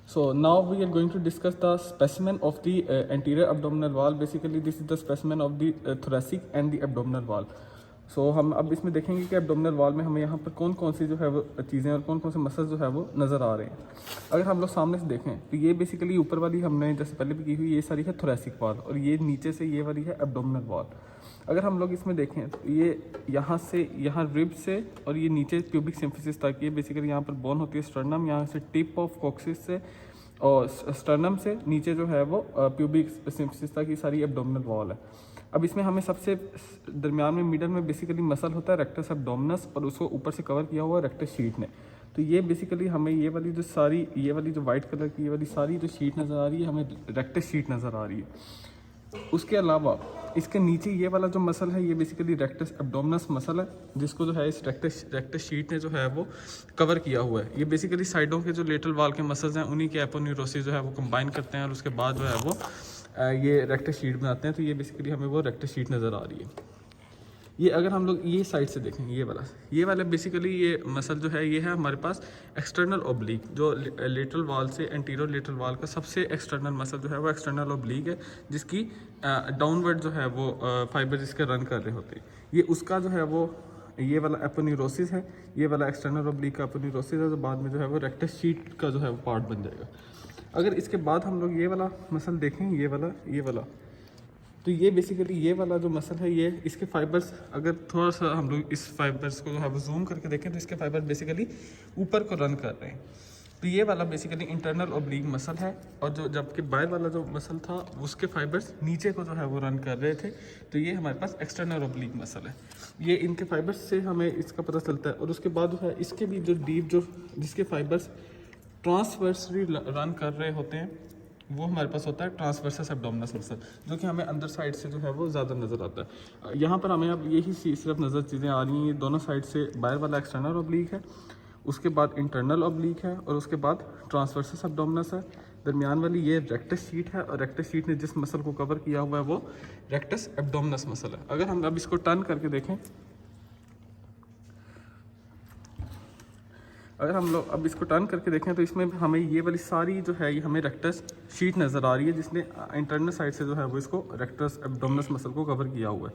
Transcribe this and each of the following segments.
So now we are going to discuss the specimen of the anterior abdominal wall. Basically this is the specimen of the thoracic and the abdominal wall. So हम अब इसमें देखेंगे कि abdominal wall में हमें यहाँ पर कौन कौन सी जो है वो चीज़ें और कौन कौन से मसल्स जो है वो नज़र आ रहे हैं। अगर हम लोग सामने से देखें तो ये बेसिकली ऊपर वाली हमने जैसे पहले भी की हुई ये सारी है थोरेसिक वॉल और ये नीचे से ये वाली है एब्डोमिनल वॉल। अगर हम लोग इसमें देखें तो ये यहाँ से यहाँ रिब से और ये नीचे प्यूबिक सिम्फिसिस तक ये बेसिकली यहाँ पर बोन होती है स्टर्नम, यहाँ से टिप ऑफ कॉक्सिस से और स्टर्नम से नीचे जो है वो प्यूबिक सिम्फिसिस तक ये सारी एब्डोमिनल वॉल है। अब इसमें हमें सबसे दरमियान में मिडल में बेसिकली मसल होता है रेक्टस एब्डोमिनस और उसको ऊपर से कवर किया हुआ है रेक्टस शीट ने। तो ये बेसिकली हमें ये वाली जो सारी ये वाली जो वाइट कलर की ये वाली सारी जो शीट नज़र आ रही है हमें रेक्टस शीट नज़र आ रही है। उसके अलावा इसके नीचे ये वाला जो मसल है ये बेसिकली रेक्टस एब्डोमिनस मसल है जिसको जो है इस रेक्टस शीट ने जो है वो कवर किया हुआ है। ये बेसिकली साइडों के जो लेटरल वॉल के मसल्स हैं उन्हीं के एपोन्यूरोसिस जो है वो कंबाइन करते हैं और उसके बाद जो है वो ये रेक्टस शीट बनाते हैं। तो ये बेसिकली हमें वो रेक्टस शीट नज़र आ रही है। ये अगर हम लोग ये साइड से देखें ये वाला बेसिकली ये मसल जो है ये है हमारे पास एक्सटर्नल ओब्लिक, जो लेटरल वॉल से एंटीरियर लेटरल वॉल का सबसे एक्सटर्नल मसल जो है वो एक्सटर्नल ओब्लिक है जिसकी डाउनवर्ड जो है वो फाइबर जिसके रन कर रहे होते हैं। ये उसका जो है वो ये वाला एपोन्यूरोसिस है, ये वाला एक्सटर्नल ओब्लिक का एपोन्यूरोसिस है जो बाद में जो है वो रेक्टस शीट का जो है वो पार्ट बन जाएगा। अगर इसके बाद हम लोग ये वाला मसल देखें ये वाला तो ये बेसिकली ये वाला जो मसल है ये इसके फाइबर्स अगर थोड़ा सा हम लोग इस फाइबर्स को जो है वो जूम करके देखें तो इसके फाइबर बेसिकली ऊपर को रन कर रहे हैं। तो ये वाला बेसिकली इंटरनल ओब्लिक मसल है और जो जबकि बाहर वाला जो मसल था उसके फाइबर्स नीचे को जो है वो रन कर रहे थे। तो ये हमारे पास एक्सटर्नल ओब्लिक मसल है, ये इनके फाइबर्स से हमें इसका पता चलता है। और उसके बाद जो है इसके भी जो डीप जो जिसके फाइबर्स ट्रांसवर्सली रन कर रहे होते हैं वो हमारे पास होता है ट्रांसवर्सस एब्डोमिनस मसल जो कि हमें अंदर साइड से जो है वो ज़्यादा नज़र आता है। यहाँ पर हमें अब यही सिर्फ नज़र चीज़ें आ रही हैं, दोनों साइड से बाहर वाला एक्सटर्नल ओब्लिक है, उसके बाद इंटरनल ओब्लिक है और उसके बाद ट्रांसवर्सस एब्डोमिनस है। दरमियान वाली ये रेक्टस शीट है और रेक्टस शीट ने जिस मसल को कवर किया हुआ है वो रेक्टस एब्डोमिनस मसल है। अगर हम अब इसको टर्न करके देखें, अगर हम लोग अब इसको टर्न करके देखें तो इसमें हमें ये वाली सारी जो है ये हमें रेक्टस शीट नज़र आ रही है जिसने इंटरनल साइड से जो है वो इसको रेक्टस एब्डोमिनस मसल को कवर किया हुआ है।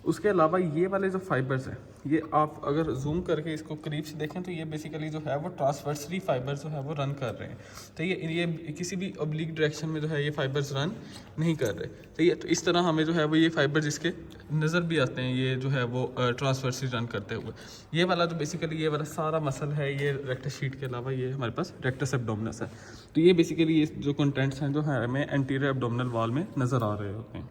उसके अलावा ये वाले जो फाइबर्स हैं ये आप अगर जूम करके इसको करीब से देखें तो ये बेसिकली जो है वो ट्रांसवर्सली फाइबर्स जो है वो रन कर रहे हैं। तो ये किसी भी ऑब्लिक डायरेक्शन में जो है ये फाइबर्स रन नहीं कर रहे। तो इस तरह हमें जो है वो ये फाइबर जिसके नज़र भी आते हैं ये जो है वो ट्रांसवर्सली रन करते हुए। ये वाला जो बेसिकली ये वाला सारा मसल है ये रेक्टस शीट के अलावा ये हमारे पास रेक्टस एब्डोमिनस है। तो ये बेसिकली ये जो कंटेंट्स हैं जो है हमें एंटीरियर एब्डोमिनल वॉल में नज़र आ रहे होते हैं।